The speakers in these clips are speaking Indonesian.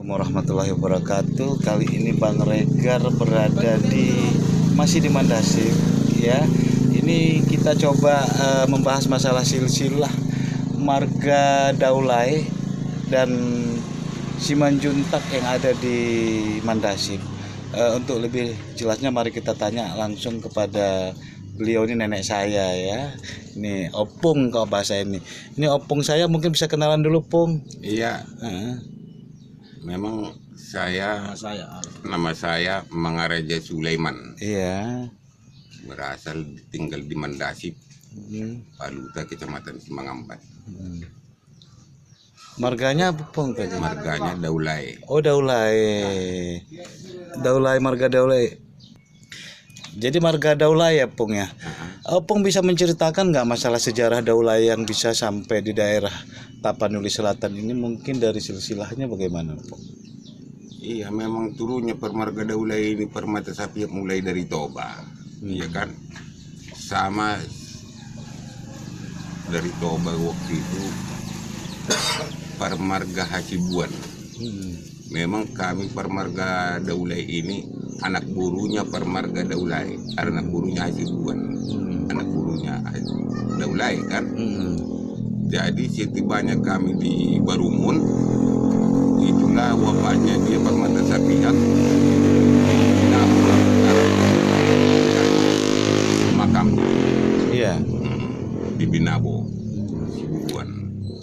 Assalamualaikum warahmatullahi wabarakatuh. Kali ini Bang Regar berada masih di Mandasip ya. Ini kita coba membahas masalah silsilah marga Daulay dan Simanjuntak yang ada di Mandasip. Untuk lebih jelasnya mari kita tanya langsung kepada beliau. Ini nenek saya ya. Ini opung kalau bahasa ini. Ini opung saya, mungkin bisa kenalan dulu, Pung. Iya. Memang nama saya Mangaraja Sulaiman. Iya. Berasal tinggal di Mandasip, Paluta, Kecamatan Simangambat. Marganya apa, Pung? Marganya Daulay. Oh, Daulay. Daulay, marga Daulay. Jadi marga Daulay ya, Pung ya. Pung bisa menceritakan nggak masalah sejarah Daulay yang bisa sampai di daerah Tapanuli Selatan ini, mungkin dari silsilahnya bagaimana, Pung? Iya, memang turunnya permarga Daulay ini permata sapi mulai dari Toba, iya kan? Sama dari Toba waktu itu permarga Hasibuan. Memang kami permarga Daulay ini anak burunya permarga Daulay, anak burunya Hasibuan, anak burunya Daulay kan. Jadi setibanya kami di Barumun, itulah wapatnya dia permata sapihak. Makamnya Iya. di Binabo,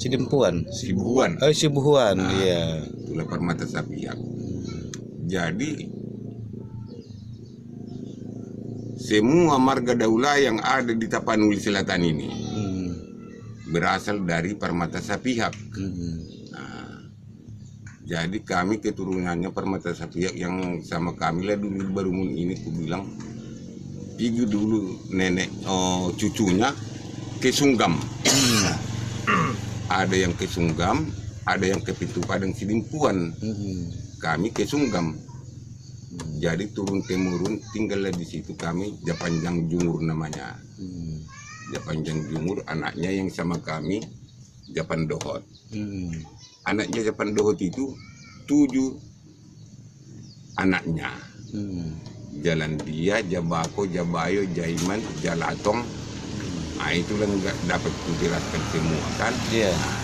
Sidempuan. Sibuan. Oh, Sibuhuan. Nah, Iya. itulah permata sapihak. Jadi semua marga Daulay yang ada di Tapanuli Selatan ini berasal dari permata sapihak. Nah, jadi kami keturunannya permata sapihak yang sama kami lah dulu di Barumun ini. Ku bilang pergi dulu nenek cucunya ke Sunggam. Ada yang ke Sunggam, ada yang ke Pintu Padang Sidimpuan. Kami ke Sunggam. Jadi turun temurun tinggallah di situ kami. Japanjang Jungur namanya. Japanjang Jungur, anaknya yang sama kami Japan Dohot. Anaknya Japan Dohot itu 7 anaknya. Jalan Dia, Jabako, Jabayo, Jaiman, Jalatong. Nah, itulah nggak dapat kujelaskan semua kan. Iya. Nah,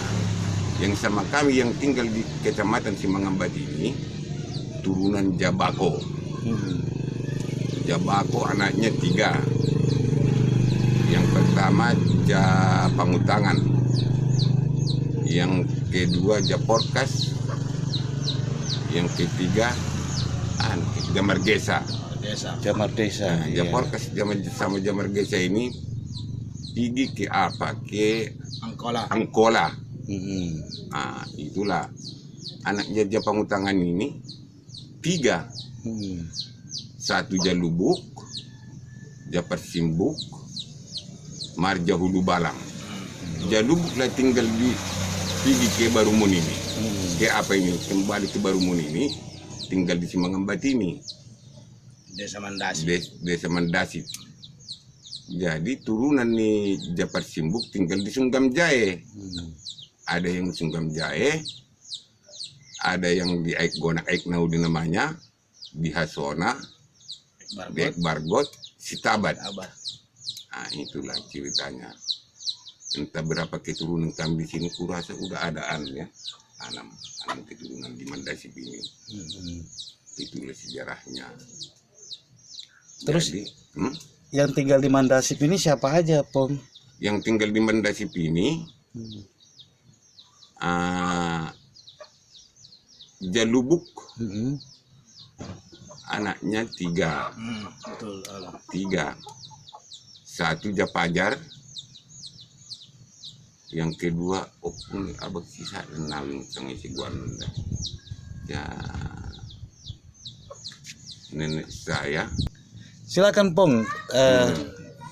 yang sama kami yang tinggal di Kecamatan Simangambat ini turunan Jabako. Jabako anaknya 3. Yang pertama Japangutangan, yang kedua Japorkas, yang ketiga Jamargesa. Jamardesa. Nah, Japorkas sama Jamargesa ini pergi ke apa? Ke Angkola. Nah, itulah anaknya Japangutangan ini 3. 1 Jalubuk, Japersimbuk, Marja Hulu Balang. Jalubuk lah tinggal di pergi ke Barumun ini. Ke apa ini? Kembali ke Barumun ini, tinggal di Simangambat ini. Desa Mandasip. Jadi turunan nih Japersimbuk tinggal di Sunggam Jae. Ada yang Sunggam Jae, ada yang di Gonak Aiknaudi namanya, di Hasona, di Bargot, Sitabat. Nah, itulah ceritanya. Entah berapa keturunan kami di sini, kurasa udah adaan ya, enam keturunan di Mandasip ini. Itulah sejarahnya. Terus jadi, yang tinggal di Mandasip ini siapa aja, Pong? Yang tinggal di Mandasip ini Jalubuk, anaknya 3. 3. 1 Japajar, yang kedua opung abang sisa nalung sengisi guanda. Ya, nenek saya. Silakan, Pong.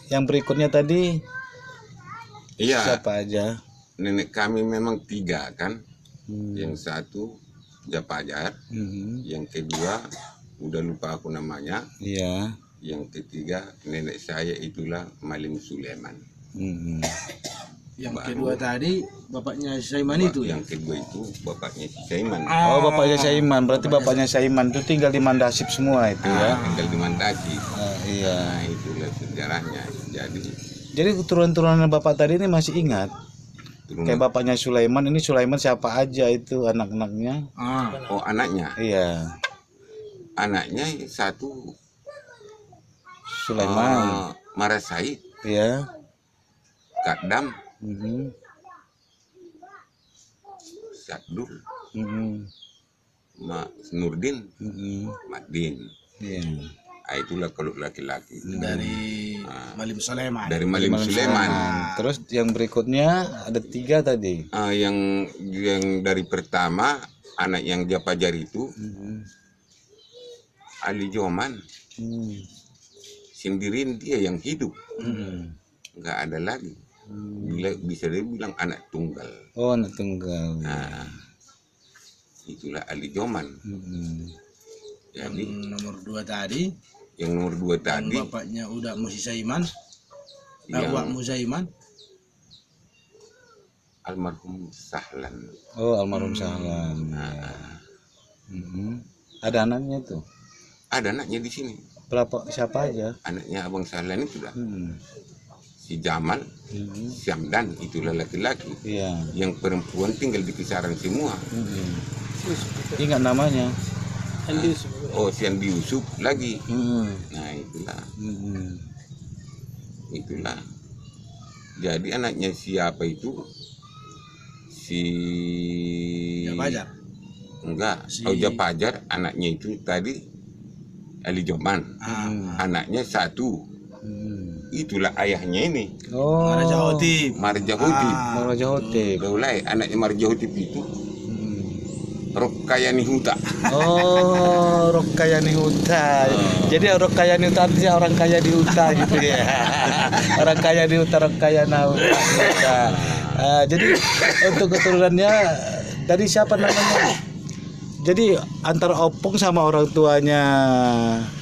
Yang berikutnya tadi Iya. siapa aja? Nenek kami memang 3 kan. Yang 1 Japajar, yang kedua udah lupa aku namanya. Iya. Yang ketiga nenek saya itulah Malim Sulaiman. Yang Baru. kedua tadi bapaknya Saiman itu ya? Yang kedua itu bapaknya si Saiman. Oh, bapaknya Saiman. Berarti bapaknya Saiman itu tinggal di Mandasip semua itu ya. Tinggal di Mandaki. Iya. Nah, itulah sejarahnya. Jadi turun-turunan bapak tadi ini masih ingat? Turunan. Kayak bapaknya Sulaiman, ini Sulaiman siapa aja itu anak-anaknya? Oh, anaknya. Iya. Anaknya satu Sulaiman. Marasaid, Iya. Kadam, Mhm. Syabdul, Mhm. Mak Nurdin, Mhm. Madin. Iya. Itulah kalau laki-laki. Dari Malim Sulaiman. Dari Malim Sulaiman. Terus yang berikutnya ada 3 tadi. Yang dari pertama anak yang dia pajar itu Mhm. Ali Joman. Hmm. Sendirian dia yang hidup, Mhm. nggak ada lagi. Bisa dia bilang anak tunggal. Oh, anak tunggal. Nah, itulah Ali Joman. Mhm. Jadi Yang nomor 2 tadi, yang nomor 2 yang tadi bapaknya udah Musi Saiman, yang Wak Musaiman. almarhum Sahlan. Oh, almarhum Sahlan. Mhm. Ada anaknya tuh. Ada anaknya di sini. Berapa? Siapa aja? Anaknya Abang Sahlan itu dah. Hmm. Si Jamal, Mhm. Syamdan, itulah laki-laki. Iya. Yang perempuan tinggal di kisaran semua. Mhm. Ingat namanya. Oh, si Andi Yusuf lagi. Mhm. Nah, itulah. Mhm. Itulah. Jadi anaknya siapa itu? Si Ya Pajar. Enggak, Si- Auja Pajar anaknya itu tadi Ali Joman. Anaknya satu. Mhm. Itulah ayahnya ini. Oh. Raja Hotip. Marja Hotip. Raja Hotip. Gaulai anaknya Marja Hotip itu Rokkayani Huta. Oh, Rokkayani Huta. Jadi Rokkayani Huta artinya orang kaya di hutan gitu ya. Orang kaya di hutan, Rokkayana Huta. Jadi untuk keturunannya dari siapa namanya? Jadi antara Opung sama orang tuanya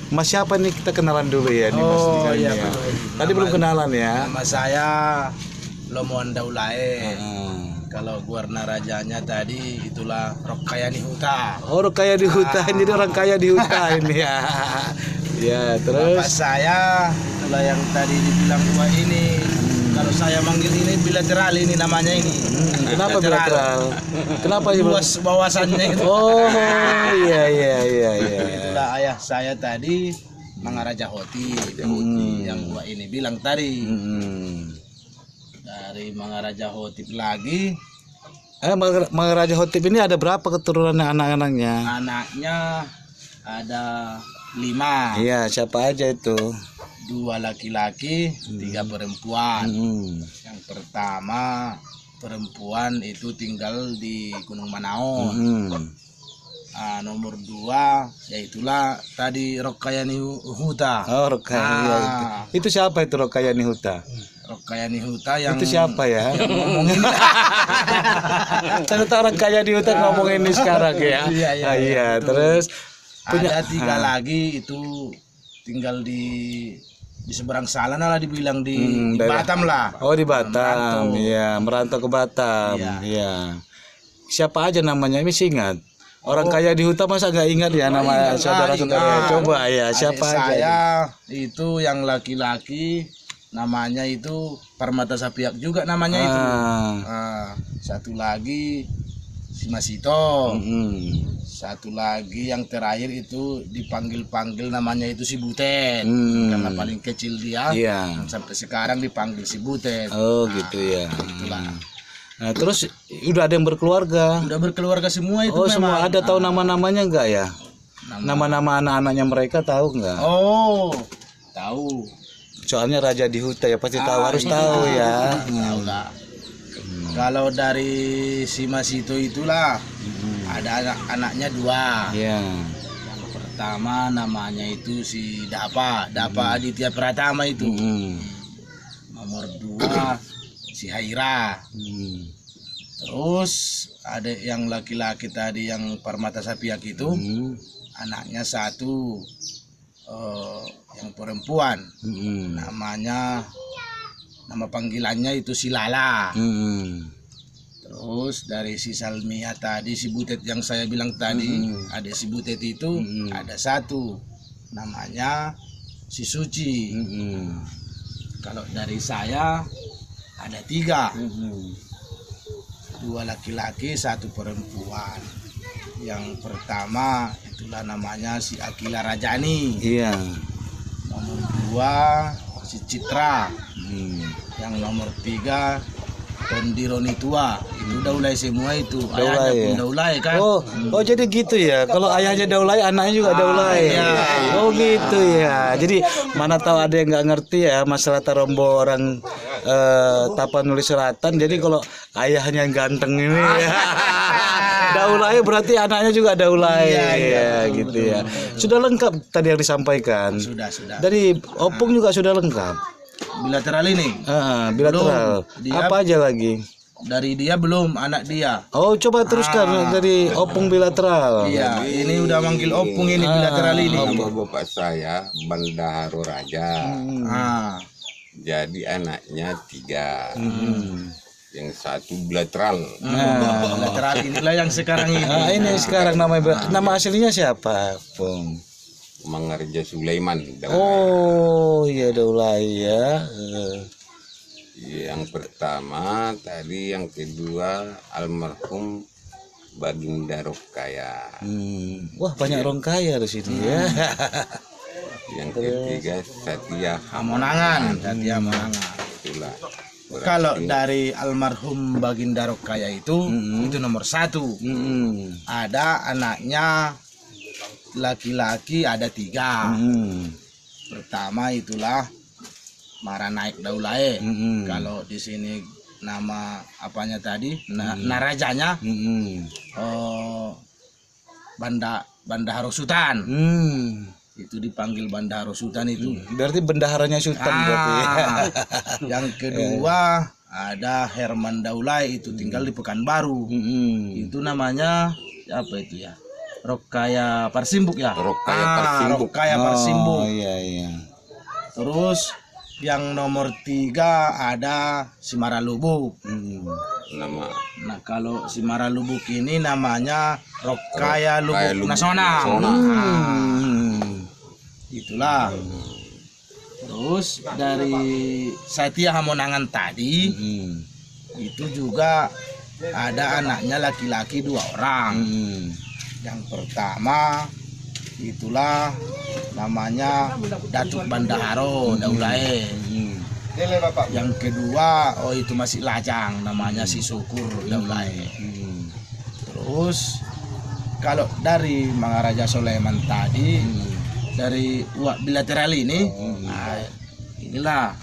Mas siapa nih, kita kenalan dulu ya nih Mas. Oh Nih, iya ya. betul. Tadi belum kenalan ya. Nama saya Lomoan Daulae. Ah. Kalau guarna rajanya tadi itulah Rokkayani Huta. Oh, orang kaya di hutan, jadi orang kaya di hutan ini ya. Ya, terus. Bapak saya itulah yang tadi dibilang gua ini. Kalau saya manggil ini bilateral ini namanya ini. Kenapa bilateral? Kenapa sih Luas bawasannya itu. Oh, iya. Itulah ayah saya tadi Mangaraja Hoti. Yang gua ini bilang tadi. Dari Mangaraja Hotip lagi, Mangaraja Hotip ini ada berapa keturunan anak-anaknya? anaknya ada 5, Iya, siapa aja itu? 2 laki-laki, 3 perempuan. Yang pertama perempuan itu tinggal di Gunung Manaon. Nomor 2 yaitulah tadi Rokkayani Huta. Oh, Rokkayani. Itu siapa itu Rokkayani Huta? Rokkayani Huta yang Itu siapa ya? ngomong ini. Ternyata orang kaya di hutan ngomong ini sekarang ya. Iya, terus Ada 3 lagi itu tinggal di seberang sana lah dibilang di Batam lah. Oh, di Batam. Iya, merantau ke Batam. Iya. Siapa aja namanya? Ini masih ingat. Orang kaya di hutan masa nggak ingat ya nama saudara-saudara? Coba ya, siapa Adik aja? saya itu yang laki-laki namanya itu Permata Sapiak juga namanya itu. Satu lagi si Masito. Satu lagi yang terakhir itu dipanggil-panggil namanya itu si Butet. Karena paling kecil dia. Iya. Sampai sekarang dipanggil si Butet. Oh, gitu ya. Itulah. Nah, terus udah ada yang berkeluarga. Udah berkeluarga semua itu Oh, memang. semua ada tahu nama-namanya enggak ya? Nama-nama anak-anaknya mereka tahu enggak? Oh, tahu. Soalnya raja di hutan ya pasti tahu, harus tahu ya. Tahu lah. Kalau dari si Masito itulah ada anaknya 2. Iya. Yang pertama namanya itu si Dapa Aditya Pratama itu. Nomor 2 si Haira. Terus ada yang laki-laki tadi yang Permata Sapiak itu, anaknya 1 yang perempuan, namanya nama panggilannya itu si Lala. Terus dari si Salmia tadi, si Butet yang saya bilang tadi, ada si Butet itu ada satu namanya si Suci. Kalau dari saya ada 3, 2 laki-laki 1 perempuan. Yang pertama itulah namanya si Akila Rajani. Iya. Nomor 2 si Citra. Yang nomor 3 Tondironi tua. Itu Daulay semua itu. Ayahnya pun Daulay kan. Oh jadi gitu ya. Kalau ayahnya Daulay, anaknya juga Daulay. Iya. Oh gitu ya. Jadi mana tahu ada yang nggak ngerti ya masalah Tarombo orang Tapanuli Selatan. Jadi kalau ayahnya yang ganteng ini ya. Daulay berarti anaknya juga Daulay. Iya, gitu ya. Sudah lengkap tadi yang disampaikan. Sudah. Dari opung juga sudah lengkap. Bilateral ini. Bilateral. Belum. Apa aja lagi? Dari dia belum, anak dia. Oh, coba teruskan dari opung bilateral. Iya, ini udah manggil opung ini bilateral ini. Nama bapak saya Bandaharo Raja. Jadi anaknya 3. Yang 1 bilateral. Bilateral inilah yang sekarang ini. Ini sekarang nama aslinya siapa, Pung? Mangarja Sulaiman. Oh, iya Daulay ya. Yang pertama tadi, yang kedua almarhum Baginda Rokaya. Wah, banyak orang kaya di sini ya. Yang ketiga Satya Hamonangan. Itulah. Kalau dari almarhum Baginda Rokaya itu nomor 1. Ada anaknya laki-laki ada 3. Pertama itulah Maranaik Daulay. Kalau di sini nama apanya tadi? Narajanya Bandaharo Sultan. Itu dipanggil Bandaharo Sultan itu. Berarti bendaharanya Sultan berarti. Yang kedua ada Herman Daulay, itu tinggal di Pekanbaru. Itu namanya apa itu ya? Rokaya Parsimbuk ya. Rokaya Parsimbuk. Oh iya. Terus yang nomor 3 ada Simara Lubuk. Nah kalau Simara Lubuk ini namanya Rokaya Lubuk Nasional. Itulah. Terus dari Satya Hamonangan tadi itu juga ada anaknya laki-laki 2 orang. Yang pertama itulah namanya Datuk Bandaharo Daulay. Yang kedua itu masih lajang, namanya si Syukur Daulay. Terus kalau dari Mangaraja Sulaiman tadi, dari bilateral ini, inilah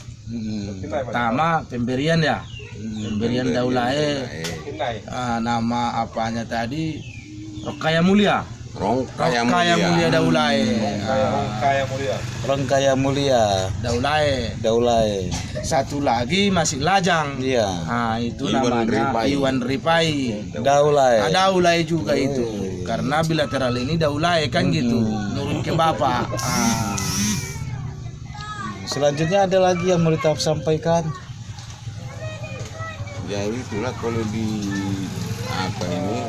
pertama pemberian ya, pemberian Daulay. Nama apanya tadi? Rokaya Mulia. Rokaya Mulia Daulay. Rokaya Mulia Daulay. Satu lagi masih lajang. Iya. Itu namanya Iwan Ripai Daulay. Daulay juga itu. Karena bilateral ini Daulay kan gitu. Nurun ke bapak. Selanjutnya ada lagi yang mau disampaikan. Jadi itulah kalau di ini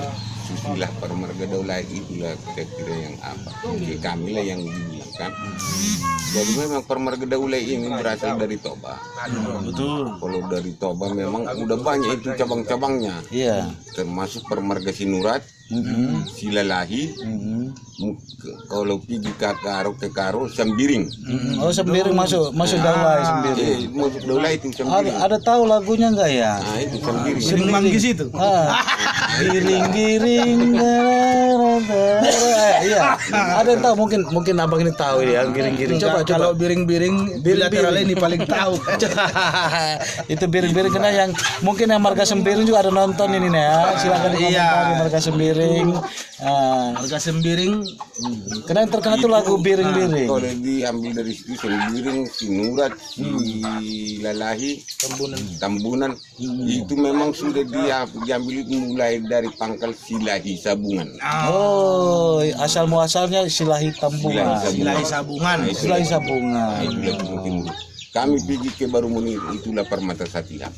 susilah permarga Daulay, itulah kira-kira yang jadi kami lah yang dibilangkan. Jadi memang permarga Daulay ini berasal dari Toba. Betul. Kalau dari Toba memang udah banyak itu cabang-cabangnya. Iya. Termasuk permarga Sinurat, Silalahi. Kalau pergi ke Karo Sambiring. Oh, Sambiring masuk Daulay Sambiring. Masuk Daulay itu Sambiring. Ada tahu lagunya enggak ya? Itu Sambiring. Sering manggis itu. Giring-giring. Iya. Ada yang tahu, mungkin abang ini tahu ya, giring-giring. Coba. Kalau biring-biring bilateral ini paling tahu. Itu biring-biring karena yang mungkin yang Marga Sembiring juga ada nonton ini ya. Silakan dikomentari Marga Sembiring. Marga Sembiring. Karena yang terkenal itu lagu biring-biring. Kalau diambil dari situ Sembiring, Sinurat, Silalahi, Tambunan, itu memang sudah diambil mulai dari pangkal Silahi Sabungan. Oh, asal muasalnya Silahi Tambunan. Silahi Sabungan. Silahi Sabungan. Kami pergi ke Baru Munir, itulah Permata Satya.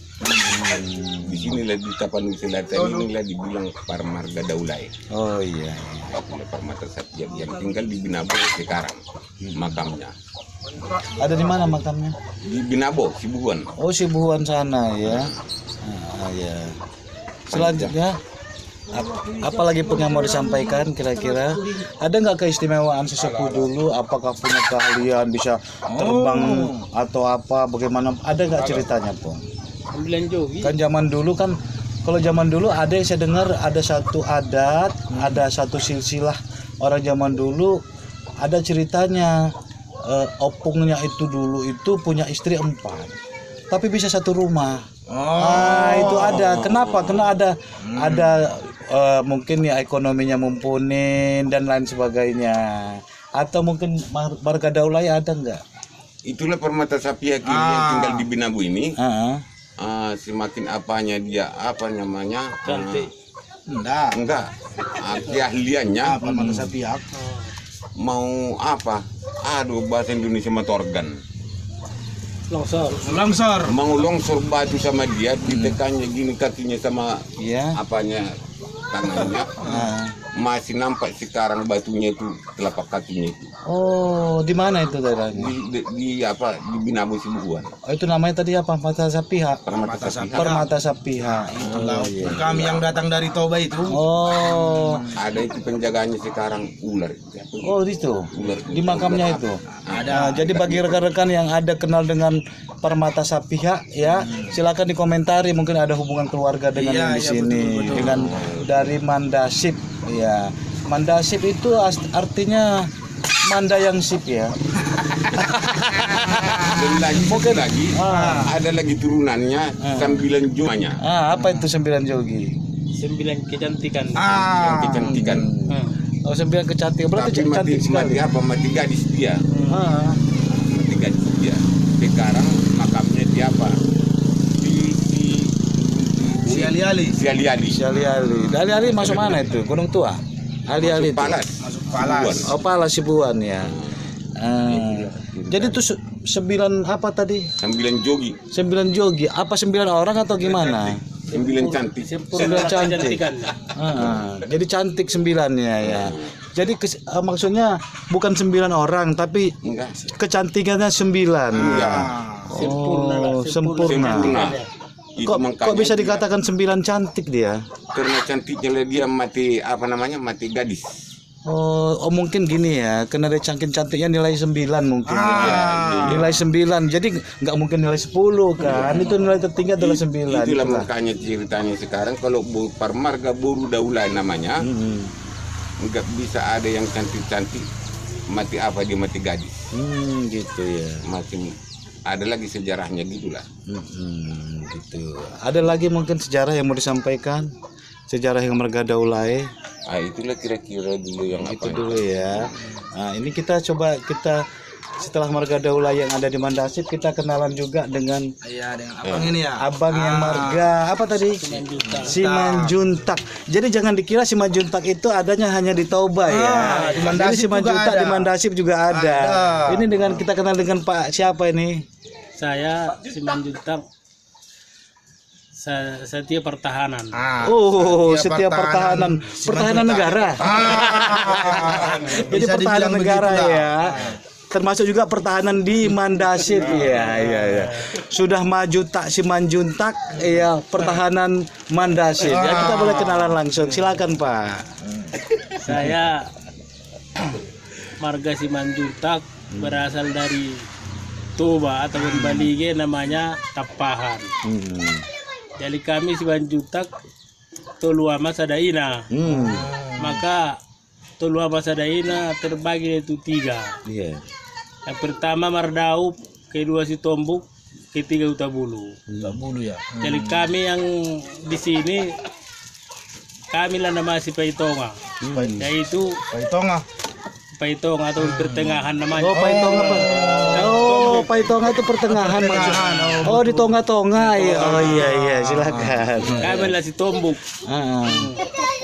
Di sinilah di Tapanuli Selatan inilah dibilang Parmarga Daulay. Oh iya. Itulah Permata Satya yang tinggal di Binabo sekarang makamnya. Ada di mana makamnya? Di Binabo, Sibuhuan. Oh, Sibuhuan sana ya. Ya. Selanjutnya apalagi pun yang mau disampaikan kira-kira, ada nggak keistimewaan sesepuh dulu? Apakah punya keahlian bisa terbang atau apa? Bagaimana? Ada nggak ceritanya, Pong? Kan zaman dulu kan, kalau zaman dulu ada yang saya dengar ada satu adat, ada satu silsilah orang zaman dulu, ada ceritanya opungnya itu dulu itu punya istri 4, tapi bisa satu rumah. Itu ada. Kenapa? Karena ada mungkin ya ekonominya mumpuni dan lain sebagainya. Atau mungkin marga Daulay ada enggak? Itulah Permata Satya yang tinggal di Binabo ini. Semakin apanya dia, apa namanya? Enggak. Keahliannya Permata Satya. Mau apa? Aduh, bahasa Indonesia matorgan. Longsor. Mau longsor batu sama dia, ditekannya gini kakinya sama apanya tangannya. Masih nampak sekarang batunya itu, telapak kakinya itu. Oh, di mana itu daerahnya? Di Binabo Sibuhuan. Oh, itu namanya tadi apa? Permata Satya. Permata Satya. Itulah kami yang datang dari Toba itu. Oh. Ada itu penjagaannya sekarang ular. Oh, itu. Ular. Di makamnya itu. Ada. Jadi bagi rekan-rekan yang ada kenal dengan Permata Satya ya, silakan dikomentari, mungkin ada hubungan keluarga dengan yang di sini, betul. dengan dari Mandasip ya. Mandasip itu artinya Manda yang sip ya. Dan lagi ada lagi turunannya 9 jumanya. Apa itu 9 jogi? 9 kecantikan. Yang kecantikan. Oh, 9 kecantikan. Berarti Tapi cantik sekali. mati gadis dia. Mati gadis dia. Sekarang makamnya di apa? Di Ali-ali. Ali-ali masuk mana itu? Gunung Tua. Ali-ali itu. Masuk Palas. Oh, Palas Sibuhuan ya. Jadi itu 9 apa tadi? 9 jogi. 9 jogi. Apa 9 orang atau gimana? 9 cantik. 9 cantik. Jadi cantik 9-nya ya. Jadi maksudnya bukan 9 orang tapi Enggak. kecantikannya 9. Oh, sempurna. Itu Kok bisa dikatakan 9 cantik dia? Karena cantiknya dia mati mati gadis. Oh, mungkin gini ya, karena dia cantiknya nilai 9 mungkin. Nilai 9, jadi nggak mungkin nilai 10 kan? Itu nilai tertinggi adalah 9. Itulah makanya ceritanya sekarang kalau Parmarga Baru Daulay namanya, nggak bisa ada yang cantik-cantik mati apa dia mati gadis. Gitu ya. Masih ada lagi sejarahnya gitulah. Gitu. Ada lagi mungkin sejarah yang mau disampaikan? Sejarah yang marga Daulay. Itulah kira-kira dulu yang Itu dulu ya. Nah, ini kita setelah marga Daulay yang ada di Mandasip, kita kenalan juga dengan Dengan abang ini ya. abang yang marga apa tadi? Simanjuntak. Jadi jangan dikira Simanjuntak itu adanya hanya di Toba ya. Di Mandasip Jadi Simanjuntak juga di Mandasip juga ada. Ini dengan kita kenal dengan Pak siapa ini? Saya Simanjuntak Satya Pertahanan. Setiap pertahanan negara. Jadi Bisa pertahanan dibilang negara begitulah. ya. Termasuk juga pertahanan di Mandasip ya. Sudah maju tak Simanjuntak ya, pertahanan Mandasip. Ya, kita boleh kenalan langsung. Silakan, Pak. Saya marga Simanjuntak berasal dari Toba atau di Balige namanya Tapahan. Jadi kami Simanjuntak Toluama Sadaina. Maka Toluama Sadaina terbagi itu 3. Iya. Yang pertama Mardaup, kedua Sitombuk, ketiga Utabulu. Bulu ya. Jadi kami yang di sini kami lah nama si Paitonga. Yaitu Paitonga atau pertengahan namanya. Oh, Paitonga apa? Oh, Paitonga itu pertengahan maksudnya. Oh, di Tonga-Tonga ya. Oh iya, silakan. Kami lah si Tombuk. Ah.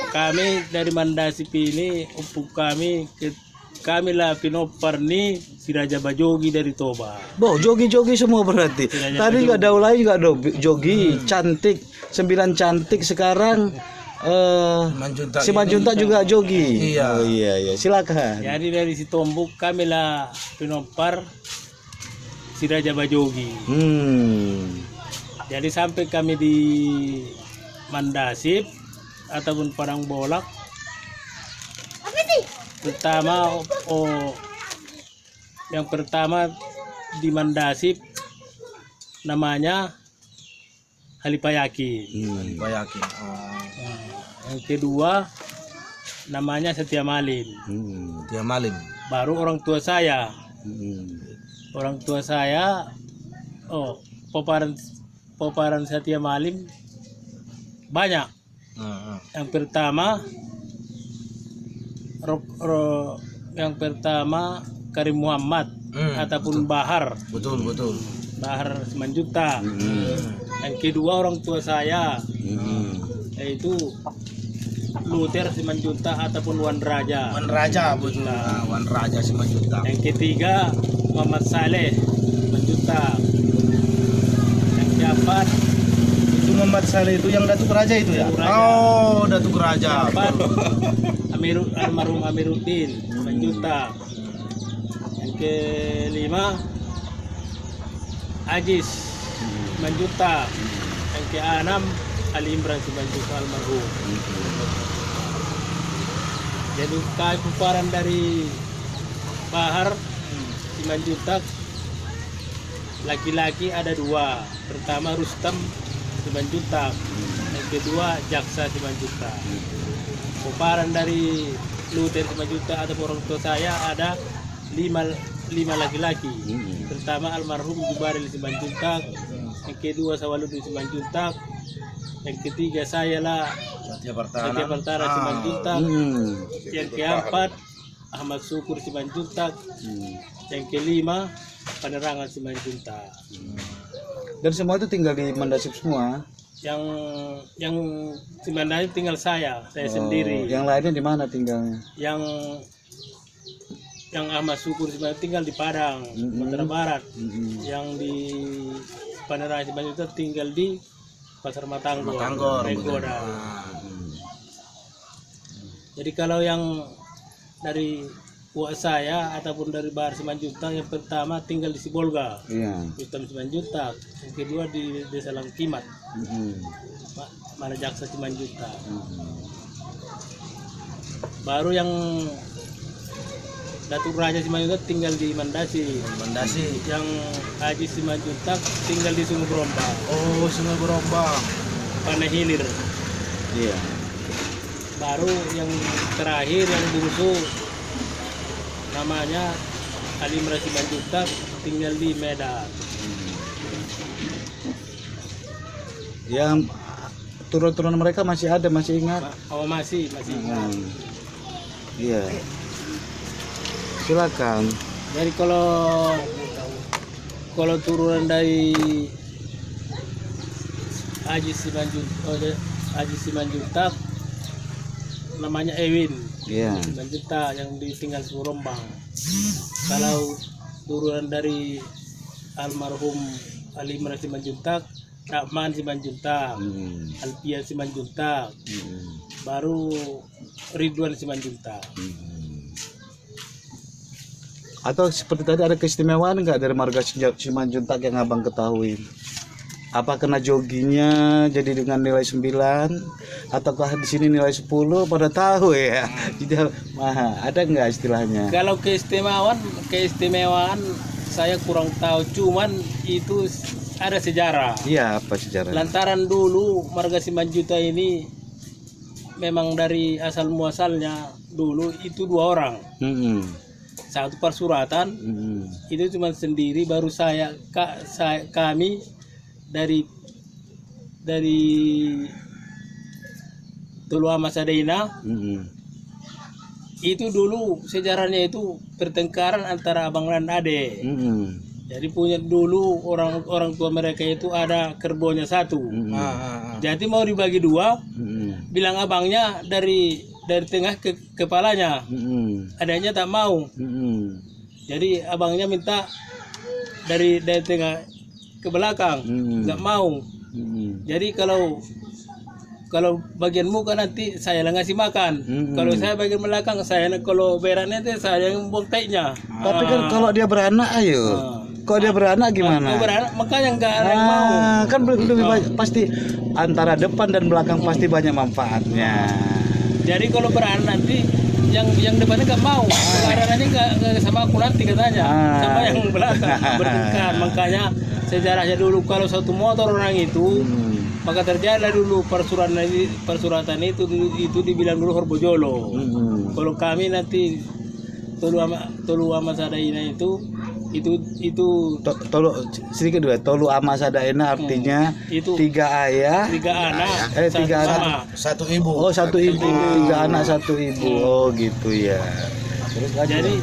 Kami dari Mandasip ini, upuk kami kami lah pinopar nih si Raja Bajogi dari Toba. Bo, jogi-jogi semua berarti. Tidak Tadi ada juga daulay juga ada jogi, cantik, 9 cantik sekarang. Manjuntak Si Manjuntak juga jogi. Iya. Oh iya, silakan. Jadi dari si Tombuk kami lah pinopar si Raja Bajogi. Jadi sampai kami di Mandasip ataupun Padang Bolak. Yang pertama di Mandasip namanya Halipayaki. Bayakin. Yang kedua namanya Setia Malim. Dia malim. Baru orang tua saya. Orang tua saya Poparan Setia Malim banyak. Yang pertama Karim Muhammad ataupun Bahar Betul. Bahar Simanjuntak. Yang kedua orang tua saya yaitu Luther Simanjuntak ataupun Wan Raja. Wan Raja betul. Wan Raja si Manjuntak. Yang ketiga Muhammad Saleh Simanjuntak. Yang keempat Itu Muhammad Saleh itu yang Datuk Raja itu ya? Datuk Raja. Oh, Datuk Raja. keempat almarhum Amiruddin Simanjuntak. Yang kelima Ajis Simanjuntak. Yang keenam Ali Imran Simanjuntak almarhum. Jadi Poparan dari Bahar Simanjuntak laki-laki ada 2. Pertama Rustam Simanjuntak, yang kedua Jaksa Simanjuntak. Poparan dari Luther Simanjuntak atau orang tua saya ada 5 laki-laki. Pertama almarhum Jubaril Simanjuntak, yang kedua Sawaludin Simanjuntak, yang ketiga saya lah Satya Partara Simanjuntak, yang keempat Ahmad Syukur Simanjuntak, yang kelima Penerangan Simanjuntak. Dan semua itu tinggal di Mandasip semua. Yang sebenarnya tinggal saya sendiri. Yang lainnya di mana tinggalnya? Yang Ahmad Syukur sebenarnya tinggal di Padang, Sumatera Barat. Yang di Penerangan Simanjuntak tinggal di Pasar Matanggor, Regoda. Jadi kalau yang dari buat saya ataupun dari Bahar Simanjuntak, yang pertama tinggal di Sibolga, Rustam Simanjuntak. Yang kedua di Desa Langkimat, Mana Jaksa Simanjuntak. Baru yang Datuk Raja Simanjuntak tinggal di Mandasi. Yang Haji Simanjuntak tinggal di Sungai Berombang. Oh, Sungai Berombang. Panai Hilir. Iya. Baru yang terakhir yang bungsu namanya Ali Imran Simanjuntak tinggal di Medan. Yang turun-turun mereka masih ada, masih ingat? Oh masih ingat. Iya. Silakan. Jadi kalau turunan dari Haji Simanjuntak namanya Ewin. Simanjuntak yang ditinggal Surombang. Kalau turunan dari almarhum Ali Imran Simanjuntak, Rahman Simanjuntak, Alfian Simanjuntak, baru Ridwan Simanjuntak. Atau seperti tadi ada keistimewaan nggak dari marga Simanjuntak yang abang ketahui? Apa kena joginya jadi dengan nilai 9 ataukah di sini nilai 10 pada tahu ya? Jadi ada nggak istilahnya? Kalau keistimewaan saya kurang tahu, cuman itu ada sejarah. Iya, apa sejarah? Lantaran dulu marga Simanjuntak ini memang dari asal muasalnya dulu itu 2 orang. Satu persuratan, itu cuma sendiri, baru kami dari Tulua Masadena. Itu dulu sejarahnya itu pertengkaran antara abang dan ade. Jadi punya dulu orang tua mereka itu ada kerbaunya 1. Jadi mau dibagi 2, bilang abangnya dari dari tengah ke kepalanya. Adanya tak mau. Jadi abangnya minta dari tengah ke belakang, nggak mau. Jadi kalau bagian muka nanti saya yang ngasih makan. Kalau saya bagian belakang saya, kalau berannya itu saya yang buang taiknya. Tapi kan kalau dia beranak, ayo. Kalau dia beranak gimana? Kalau beranak makanya nggak ada yang mau. Kan lebih pasti antara depan dan belakang pasti banyak manfaatnya. Jadi kalau beranak nanti yang depannya nggak mau, beranaknya nggak sama aku nanti katanya, sama yang belakang bertengkar. Makanya sejarahnya dulu kalau satu motor orang itu, maka terjadi dulu persuratan itu dibilang dulu Horbojolo. Kalau kami nanti Tolu ama Sadaina itu Tolu sedikit dulu. Tolu ama Sadaina artinya itu 3 ayah, 3 anak, tiga anak, sama. Satu ibu. oh 1 ibu, 3 anak 1 ibu. Oh gitu ya. Terus Jadi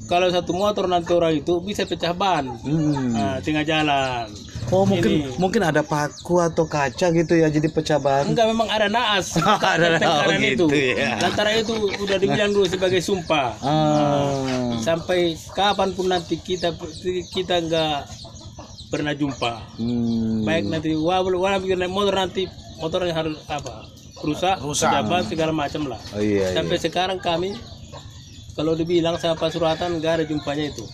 kalau satu motor nanti orang itu bisa pecah ban, tengah jalan. oh mungkin ada paku atau kaca gitu ya, jadi pecah ban. Enggak, memang ada naas. Ada pertengkaran gitu itu. ya. Lantaran itu udah dibilang dulu sebagai sumpah. Sampai kapanpun nanti kita nggak pernah jumpa. Baik nanti wala bikin naik motor nanti motornya harus rusak, pejabat segala macam lah. Iya, Sampai sekarang kami kalau dibilang sama Pasuratan nggak ada jumpanya itu.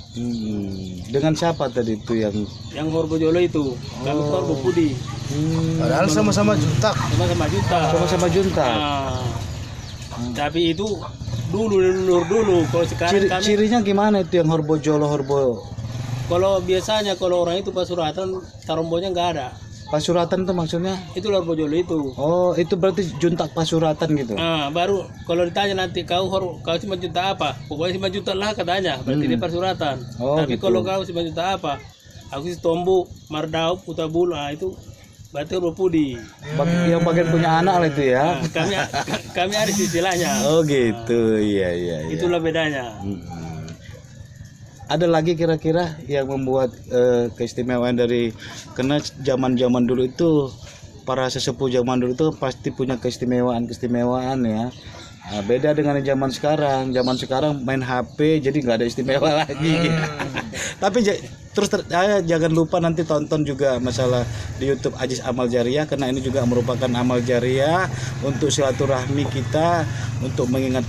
Dengan siapa tadi itu Yang Horbojolo itu, kami Horbo Pudi. Padahal sama-sama juntak. Sama-sama juta. Sama-sama junta. Tapi itu dulu. Kalau sekarang kami, Cirinya gimana itu yang Horbojolo kalau biasanya kalau orang itu Pasuratan tarombonya nggak ada. Pasuratan itu maksudnya? Itu Horbojolo itu. Oh, itu berarti juntak Pasuratan gitu. Baru kalau ditanya nanti kau cuma junta apa? Pokoknya cuma junta lah katanya. Berarti dia Pasuratan. Oh, Tapi gitu. kalau kau cuma junta apa? Aku si Tombu, Mardau, Putabul, itu berarti Horbo Pudi. Yang bagian punya anak lah itu ya. Kami ada istilahnya. Oh gitu, iya. Itulah bedanya. Ada lagi kira-kira yang membuat keistimewaan dari, karena zaman dulu itu para sesepuh zaman dulu itu pasti punya keistimewaan ya. Nah, beda dengan zaman sekarang. Zaman sekarang main HP jadi nggak ada istimewa lagi. Tapi jangan lupa nanti tonton juga masalah di YouTube Ajis Amal Jariah, karena ini juga merupakan amal jariah untuk silaturahmi kita, untuk mengingat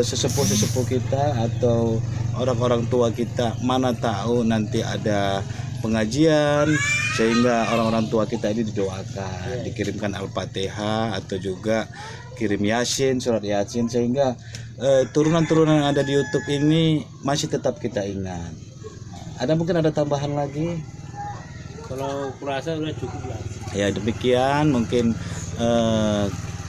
sesepuh kita atau orang-orang tua kita. Mana tahu nanti ada pengajian sehingga orang-orang tua kita ini didoakan, dikirimkan Al-Fatihah atau juga kirim Yasin, surat Yasin, sehingga turunan-turunan yang ada di YouTube ini masih tetap kita ingat. Mungkin ada tambahan lagi? Kalau kurasa udah cukup lah. Ya demikian mungkin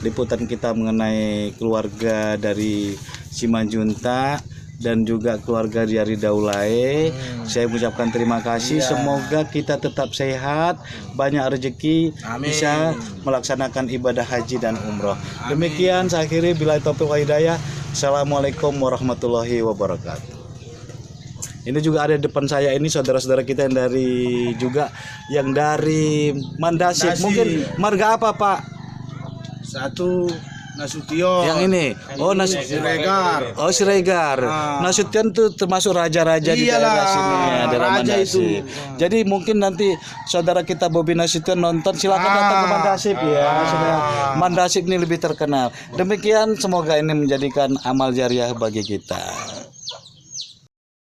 liputan kita mengenai keluarga dari Simanjuntak dan juga keluarga dari Daulae. Saya mengucapkan terima kasih. Semoga kita tetap sehat, banyak rezeki, bisa melaksanakan ibadah haji dan umroh. Demikian saya akhiri, billahi taufiq wal hidayah. Assalamualaikum warahmatullahi wabarakatuh. Ini juga ada di depan saya ini saudara-saudara kita yang dari Mandasip. Mungkin marga apa, Pak? Satu Nasution. Yang ini. Oh, Siregar. Oh, Siregar. Nasution tuh termasuk raja-raja di daerah sini ya, daerah Mandasip. Jadi mungkin nanti saudara kita Bobi Nasution nonton, silakan datang ke Mandasip ya. Supaya Mandasip ini lebih terkenal. Demikian, semoga ini menjadikan amal jariah bagi kita.